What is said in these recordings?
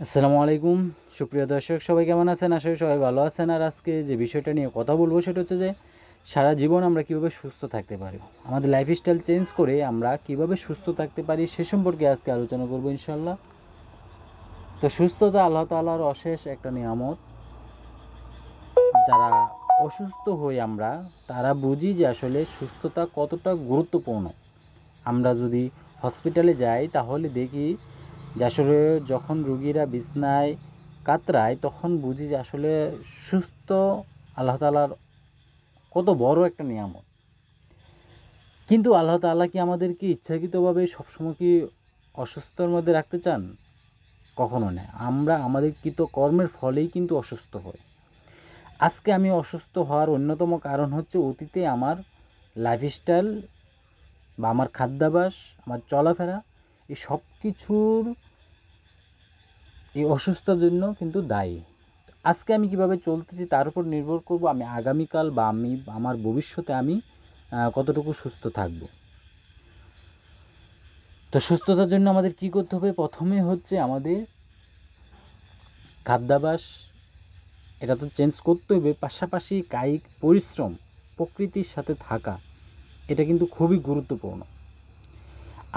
আসসালামু আলাইকুম সুপ্রিয় দর্শক, সবাই কেমন আছেন? আশা করি সবাই ভালো আছেন। আর আজকে যে বিষয়টা নিয়ে কথা বলবো সেটা হচ্ছে যে সারা জীবন আমরা কীভাবে সুস্থ থাকতে পারি, আমাদের লাইফস্টাইল চেঞ্জ করে আমরা কীভাবে সুস্থ থাকতে পারি সে সম্পর্কে আজকে আলোচনা করবো ইনশাল্লাহ। তো সুস্থতা আল্লাহ তাআলার অশেষ একটা নিয়ামত। যারা অসুস্থ হই আমরা তারা বুঝি যে আসলে সুস্থতা কতটা গুরুত্বপূর্ণ। আমরা যদি হসপিটালে যাই তাহলে দেখি যে আসলে যখন রুগীরা বিছনায় কাতরায় তখন বুঝি যে আসলে সুস্থ আল্লাহ তাআলার কত বড় একটা নিয়ামত। কিন্তু আল্লাহ তাআলা কি আমাদেরকে ইচ্ছাকৃতভাবে সবসময় কি অসুস্থতার মধ্যে রাখতে চান? কখনো না। আমরা আমাদের কৃত কর্মের ফলেই কিন্তু অসুস্থ হই। আজকে আমি অসুস্থ হওয়ার অন্যতম কারণ হচ্ছে অতীতে আমার লাইফস্টাইল বা আমার খাদ্যাভ্যাস, আমার চলাফেরা, এই সব কিছুর এই অসুস্থতার জন্য কিন্তু দায়ী। আজকে আমি কিভাবে চলতেছি তার উপর নির্ভর করব আমি আগামীকাল বা আমার ভবিষ্যতে আমি কতটুকু সুস্থ থাকব। তো সুস্থতার জন্য আমাদের কি করতে হবে? প্রথমে হচ্ছে আমাদের খাদ্যাভ্যাস, এটা তো চেঞ্জ করতে হবে। পাশাপাশি কায়িক পরিশ্রম, প্রকৃতির সাথে থাকা, এটা কিন্তু খুবই গুরুত্বপূর্ণ।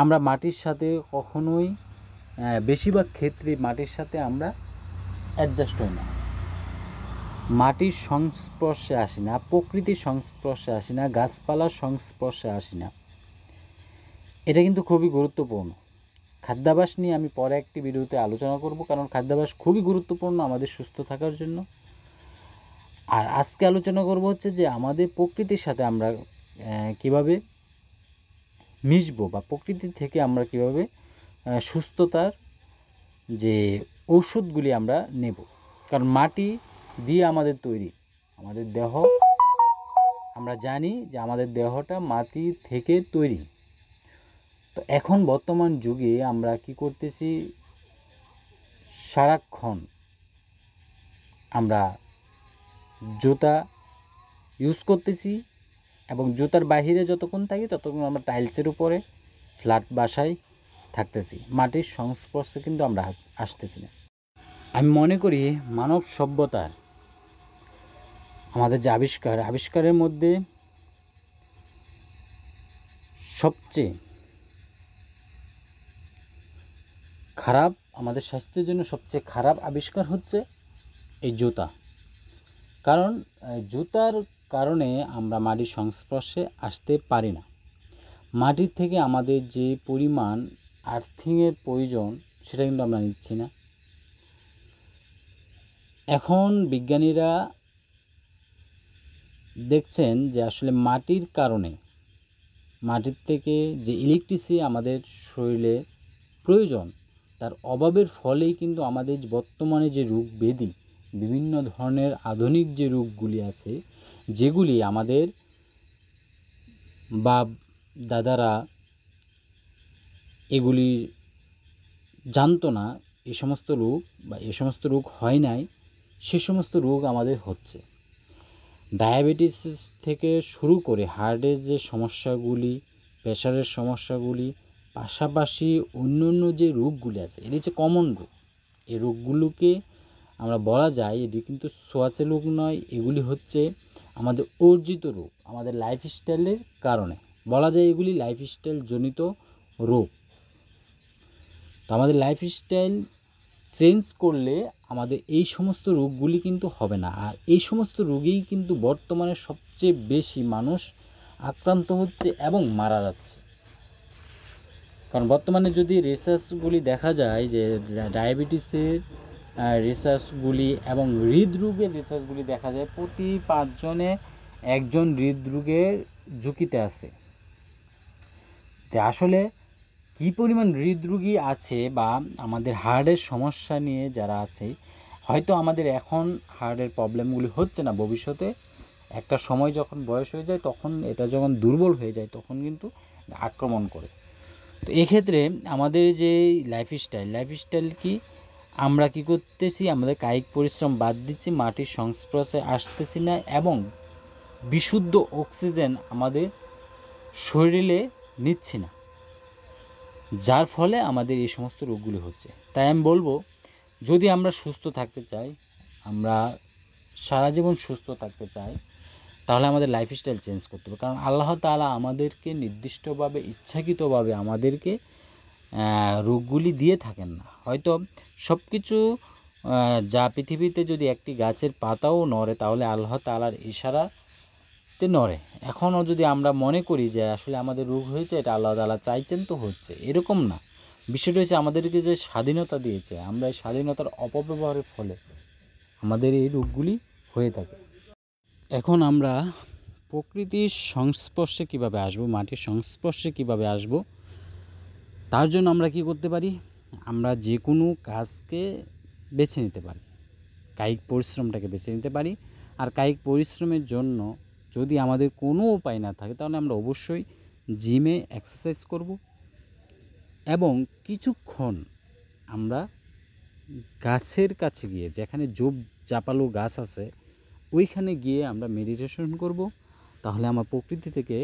আমরা মাটির সাথে কখনোই বেশিরভাগ ক্ষেত্রে মাটির সাথে আমরা অ্যাডজাস্ট হই না, মাটির সংস্পর্শে আসি না, প্রকৃতির সংস্পর্শে আসি না, গাছপালার সংস্পর্শে আসি না। এটা কিন্তু খুবই গুরুত্বপূর্ণ। খাদ্যাভ্যাস নিয়ে আমি পরে একটি ভিডিওতে আলোচনা করব, কারণ খাদ্যাভ্যাস খুবই গুরুত্বপূর্ণ আমাদের সুস্থ থাকার জন্য। আর আজকে আলোচনা করব হচ্ছে যে আমাদের প্রকৃতির সাথে আমরা কিভাবে মিশবো বা প্রকৃতি থেকে আমরা কিভাবে সুস্থতার যে ঔষধগুলি আমরা নেব। কারণ মাটি দিয়ে আমাদের তৈরি, আমাদের দেহ, আমরা জানি যে আমাদের দেহটা মাটি থেকে তৈরি। তো এখন বর্তমান যুগে আমরা কি করতেছি, সারাক্ষণ আমরা জুতা ইউজ করতেছি এবং জুতার বাহিরে যতক্ষণ থাকি ততক্ষণ আমরা টাইলসের উপরে ফ্ল্যাট বাসায় থাকতেছি, মাটির সংস্পর্শে কিন্তু আমরা আসতেছি না। আমি মনে করি মানব সভ্যতার আমাদের যে আবিষ্কারের মধ্যে সবচেয়ে খারাপ, আমাদের স্বাস্থ্যের জন্য সবচেয়ে খারাপ আবিষ্কার হচ্ছে এই জুতা। কারণ জুতার কারণে আমরা মাটির সংস্পর্শে আসতে পারি না। মাটির থেকে আমাদের যে পরিমাণ আর্থিংয়ের প্রয়োজন সেটা কিন্তু আমরা নিচ্ছি না। এখন বিজ্ঞানীরা দেখছেন যে আসলে মাটির কারণে, মাটির থেকে যে ইলেকট্রিসিটি আমাদের শরীরে প্রয়োজন তার অভাবের ফলেই কিন্তু আমাদের বর্তমানে যে রোগ ব্যাধি, বিভিন্ন ধরনের আধুনিক যে রোগগুলি আছে, যেগুলি আমাদের বাপ দাদারা এগুলি জানতো না, এই সমস্ত রোগ বা এই সমস্ত রোগ হয় নাই, সে সমস্ত রোগ আমাদের হচ্ছে। ডায়াবেটিস থেকে শুরু করে হার্টের যে সমস্যাগুলি, প্রেশারের সমস্যাগুলি, পাশাপাশি অন্য অন্য যে রোগগুলি আছে, এটি হচ্ছে কমন রোগ। এই রোগগুলোকে আমরা বলা যায় এটি কিন্তু ছোঁয়াচে রোগ নয়, এগুলি হচ্ছে আমাদের অর্জিত রোগ, আমাদের লাইফস্টাইলের কারণে। বলা যায় এগুলি লাইফস্টাইল জনিত রোগ। তো আমাদের লাইফস্টাইল চেঞ্জ করলে আমাদের এই সমস্ত রোগগুলি কিন্তু হবে না। আর এই সমস্ত রোগেই কিন্তু বর্তমানে সবচেয়ে বেশি মানুষ আক্রান্ত হচ্ছে এবং মারা যাচ্ছে। কারণ বর্তমানে যদি রিসার্চগুলি দেখা যায় যে ডায়াবেটিসের রিসার্চগুলি এবং হৃদরোগের রিসার্চগুলি দেখা যায়, প্রতি 5 জনে একজন হৃদরোগের ঝুঁকিতে আছে। তো আসলে কী পরিমাণ হৃদরোগী আছে বা আমাদের হার্টের সমস্যা নিয়ে যারা আছে, হয়তো আমাদের এখন হার্টের প্রবলেমগুলি হচ্ছে না, ভবিষ্যতে একটা সময় যখন বয়স হয়ে যায় তখন এটা যখন দুর্বল হয়ে যায় তখন কিন্তু আক্রমণ করে। তো এক্ষেত্রে আমাদের যে লাইফস্টাইল কি, আমরা কি করতেছি, আমাদের কায়িক পরিশ্রম বাদ দিচ্ছি, মাটির সংস্পর্শে আসতেছি না এবং বিশুদ্ধ অক্সিজেন আমাদের শরীরে নিচ্ছি না, যার ফলে আমাদের এই সমস্ত রোগগুলি হচ্ছে। তাই আমি বলবো যদি আমরা সুস্থ থাকতে চাই, আমরা সারা জীবন সুস্থ থাকতে চাই, তাহলে আমাদের লাইফস্টাইল চেঞ্জ করতে হবে। কারণ আল্লাহ তাআলা আমাদেরকে নির্দিষ্টভাবে ইচ্ছাকৃতভাবে আমাদেরকে রোগগুলি দিয়ে থাকেন না। হয়তো সব কিছু যা পৃথিবীতে যদি একটি গাছের পাতাও নড়ে তাহলে আল্লাহ তাআলার ইশারাতে নড়ে। এখনও যদি আমরা মনে করি যে আসলে আমাদের রোগ হয়েছে, এটা আল্লাহ তাআলা চাইছেন তো হচ্ছে, এরকম না। বিষয়টা হচ্ছে আমাদেরকে যে স্বাধীনতা দিয়েছে, আমরা এই স্বাধীনতার অপব্যবহারের ফলে আমাদের এই রোগগুলি হয়ে থাকে। এখন আমরা প্রকৃতির সংস্পর্শে কিভাবে আসব, মাটির সংস্পর্শে কিভাবে আসব, তার জন্য আমরা কি করতে পারি? আমরা যে কোনো কাজকে বেছে নিতে পারি, কায়িক পরিশ্রমটাকে বেছে নিতে পারি। আর কায়িক পরিশ্রমের জন্য যদি আমাদের কোনো উপায় না থাকে, তাহলে আমরা অবশ্যই জিমে এক্সারসাইজ করব এবং কিছুক্ষণ আমরা গাছের কাছে গিয়ে, যেখানে ঝোপ ঝাপালো গাছ আছে, ওইখানে গিয়ে আমরা মেডিটেশন করব। তাহলে আমার প্রকৃতি থেকে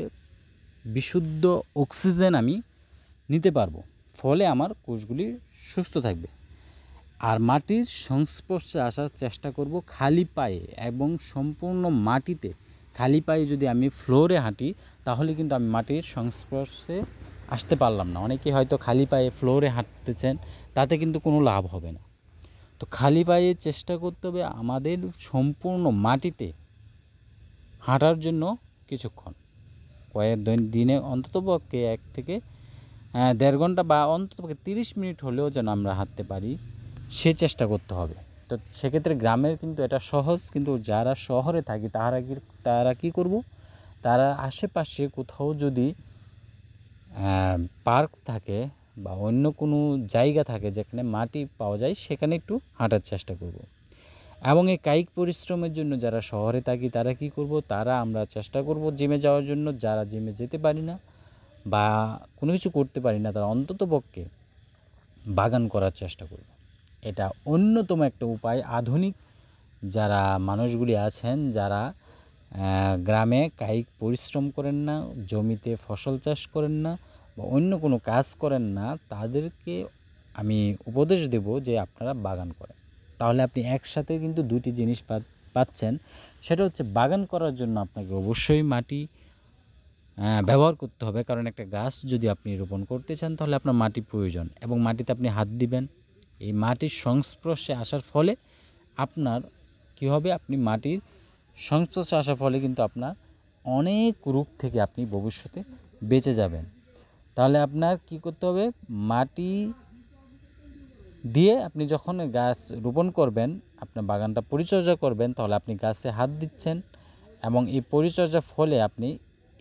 বিশুদ্ধ অক্সিজেন আমি নিতে পারবো, ফলে আমার কোষগুলি সুস্থ থাকবে। আর মাটির সংস্পর্শে আসার চেষ্টা করব খালি পায়ে, এবং সম্পূর্ণ মাটিতে খালি পায়ে যদি আমি ফ্লোরে হাঁটি, তাহলে কিন্তু আমি মাটির সংস্পর্শে আসতে পারলাম না। অনেকে হয়তো খালি পায়ে ফ্লোরে হাঁটতেছেন, তাতে কিন্তু কোনো লাভ হবে না। তো খালি পায়ে চেষ্টা করতে হবে আমাদের সম্পূর্ণ মাটিতে হাঁটার জন্য কিছুক্ষণ, কয়েক দিনে অন্ততপক্ষে 1 থেকে 1.5 ঘন্টা বা অন্ততপক্ষে 30 মিনিট হলেও যেন আমরা হাঁটতে পারি, সে চেষ্টা করতে হবে। তো সেক্ষেত্রে গ্রামের কিন্তু এটা সহজ, কিন্তু যারা শহরে থাকি তারা কি করব? তারা আশেপাশে কোথাও যদি পার্ক থাকে বা অন্য কোনো জায়গা থাকে যেখানে মাটি পাওয়া যায়, সেখানে একটু হাঁটার চেষ্টা করব। এবং এই কায়িক পরিশ্রমের জন্য যারা শহরে থাকি তারা কি করব? আমরা চেষ্টা করব জিমে যাওয়ার জন্য। যারা জিমে যেতে পারি না বা কোনো কিছু করতে পারি না, তারা অন্ততপক্ষে বাগান করার চেষ্টা করব। এটা অন্যতম একটা উপায়। আধুনিক যারা মানুষগুলি আছেন, যারা গ্রামে কায়িক পরিশ্রম করেন না, জমিতে ফসল চাষ করেন না বা অন্য কোনো কাজ করেন না, তাদেরকে আমি উপদেশ দেব যে আপনারা বাগান করেন। তাহলে আপনি একসাথে কিন্তু 2টি জিনিস পাচ্ছেন। সেটা হচ্ছে বাগান করার জন্য আপনাকে অবশ্যই মাটি ব্যবহার করতে হবে, কারণ একটা গাছ যদি আপনি রোপণ করতে চান তাহলে আপনার মাটি প্রয়োজন, এবং মাটিতে আপনি হাত দিবেন। এই মাটির সংস্পর্শে আসার ফলে আপনার কি হবে? আপনি মাটির সংস্পর্শে আসার ফলে কিন্তু আপনার অনেক রোগ থেকে আপনি ভবিষ্যতে বেঁচে যাবেন। তাহলে আপনার কি করতে হবে? মাটি দিয়ে আপনি যখন গাছ রোপণ করবেন, আপনার বাগানটা পরিচর্যা করবেন, তাহলে আপনি গাছে হাত দিচ্ছেন, এবং এই পরিচর্যার ফলে আপনি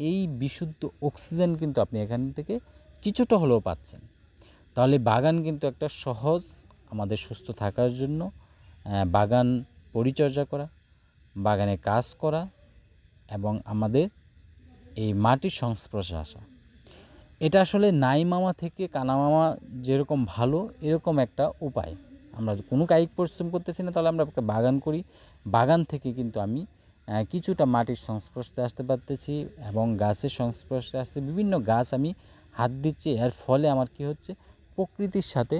এই বিশুদ্ধ অক্সিজেন কিন্তু আপনি এখান থেকে কিছুটা হলেও পাচ্ছেন। তাহলে বাগান কিন্তু একটা সহজ, আমাদের সুস্থ থাকার জন্য বাগান পরিচর্যা করা, বাগানে কাজ করা এবং আমাদের এই মাটির সংস্পর্শে আসা, এটা আসলে নাই মামা থেকে কানা মামা যেরকম ভালো, এরকম একটা উপায়। আমরা কোনো কায়িক পরিশ্রম করতেছি না, তাহলে আমরা একটা বাগান করি। বাগান থেকে কিন্তু আমি কিছুটা মাটির সংস্পর্শে আসতে পারতেছি এবং গাছের সংস্পর্শে আসতে বিভিন্ন গাছ আমি হাত দিচ্ছি। এর ফলে আমার কি হচ্ছে? প্রকৃতির সাথে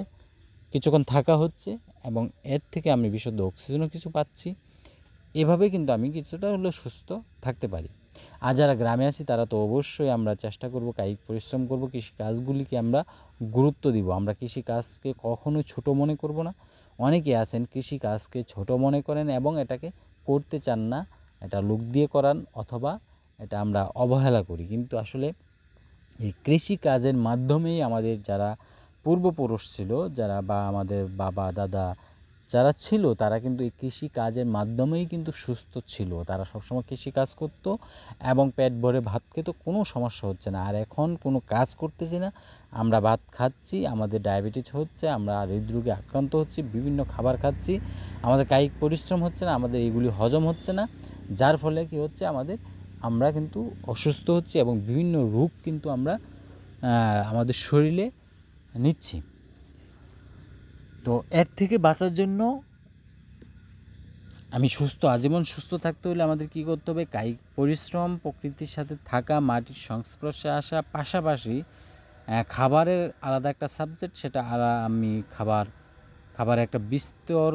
কিছুক্ষণ থাকা হচ্ছে এবং এর থেকে আমি বিশুদ্ধ অক্সিজেনও কিছু পাচ্ছি। এভাবে কিন্তু আমি কিছুটা হলেও সুস্থ থাকতে পারি। আর যারা গ্রামে আছি তারা তো অবশ্যই আমরা চেষ্টা করব, কায়িক পরিশ্রম করব, কৃষিকাজগুলিকে আমরা গুরুত্ব দিব। আমরা কৃষিকাজকে কখনোই ছোট মনে করব না। অনেকে আছেন কৃষিকাজকে ছোট মনে করেন এবং এটাকে করতে চান না, এটা লোক দিয়ে করান অথবা এটা আমরা অবহেলা করি। কিন্তু আসলে এই কৃষিকাজের মাধ্যমেই আমাদের যারা পূর্বপুরুষ ছিল, যারা বা আমাদের বাবা দাদা যারা ছিল, তারা কিন্তু এই কৃষিকাজের মাধ্যমেই কিন্তু সুস্থ ছিল। তারা সবসময় কৃষিকাজ করতো এবং পেট ভরে ভাত খেত, কোনো সমস্যা হচ্ছে না। আর এখন কোনো কাজ করতেছি না, আমরা ভাত খাচ্ছি, আমাদের ডায়াবেটিস হচ্ছে, আমরা হৃদরোগে আক্রান্ত হচ্ছি, বিভিন্ন খাবার খাচ্ছি, আমাদের কায়িক পরিশ্রম হচ্ছে না, আমাদের এগুলি হজম হচ্ছে না, যার ফলে কি হচ্ছে? আমরা কিন্তু অসুস্থ হচ্ছি এবং বিভিন্ন রোগ কিন্তু আমরা আমাদের শরীরে নিচ্ছি। তো এর থেকে বাঁচার জন্য আজীবন সুস্থ থাকতে হলে আমাদের কী করতে হবে? কায়িক পরিশ্রম, প্রকৃতির সাথে থাকা, মাটির সংস্পর্শে আসা, পাশাপাশি খাবারের আলাদা একটা সাবজেক্ট, সেটা আমি খাবার খাবার একটা বিস্তর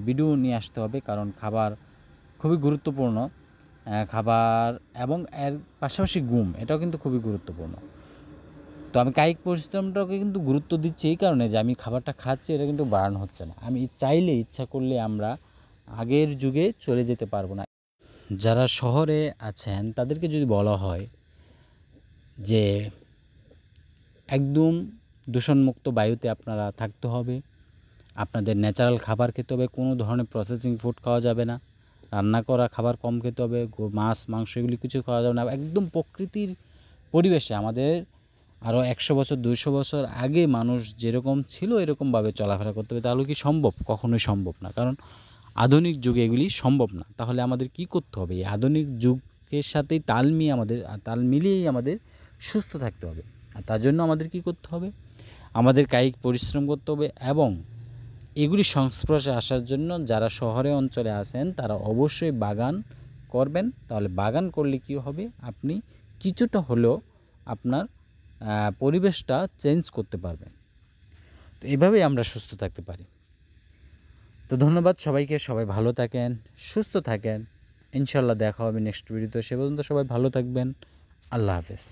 ভিডিও নিয়ে আসতে হবে, কারণ খাবার খুবই গুরুত্বপূর্ণ। খাবার এবং এর পাশাপাশি ঘুম এটাও কিন্তু খুবই গুরুত্বপূর্ণ। তো আমি কায়িক পরিশ্রমটাকে কিন্তু গুরুত্ব দিচ্ছি এই কারণে যে আমি খাবারটা খাচ্ছি এটা কিন্তু বার্ন হচ্ছে না। আমি চাইলে ইচ্ছা করলে আমরা আগের যুগে চলে যেতে পারবো না। যারা শহরে আছেন তাদেরকে যদি বলা হয় যে একদম দূষণমুক্ত বায়ুতে আপনারা থাকতে হবে, আপনাদের ন্যাচারাল খাবার খেতে হবে, কোনো ধরনের প্রসেসিং ফুড খাওয়া যাবে না, রান্না করা খাবার কম খেতে হবে, মাছ মাংস এগুলি কিছু খাওয়া যাবে না, একদম প্রকৃতির পরিবেশে আমাদের আরও 100 বছর 200 বছর আগে মানুষ যেরকম ছিল এরকমভাবে চলাফেরা করতে হবে। তাহলে কি সম্ভব? কখনোই সম্ভব না, কারণ আধুনিক যুগে এগুলি সম্ভব না। তাহলে আমাদের কি করতে হবে? এই আধুনিক যুগের সাথেই তাল মিলিয়েই আমাদের সুস্থ থাকতে হবে। আর তার জন্য আমাদের কি করতে হবে? আমাদের কায়িক পরিশ্রম করতে হবে, এবং এগুলি সংস্পর্শে আসার জন্য যারা শহরে অঞ্চলে আছেন তারা অবশ্যই বাগান করবেন। তাহলে বাগান করলে কি হবে? আপনি কিছুটা হলেও আপনার পরিবেশটা চেঞ্জ করতে পারবেন। তো এভাবেই আমরা সুস্থ থাকতে পারি। তো ধন্যবাদ সবাইকে, সবাই ভালো থাকেন, সুস্থ থাকেন। ইনশাল্লাহ দেখা হবে নেক্সট ভিডিওতে। সে পর্যন্ত সবাই ভালো থাকবেন। আল্লাহ হাফেজ।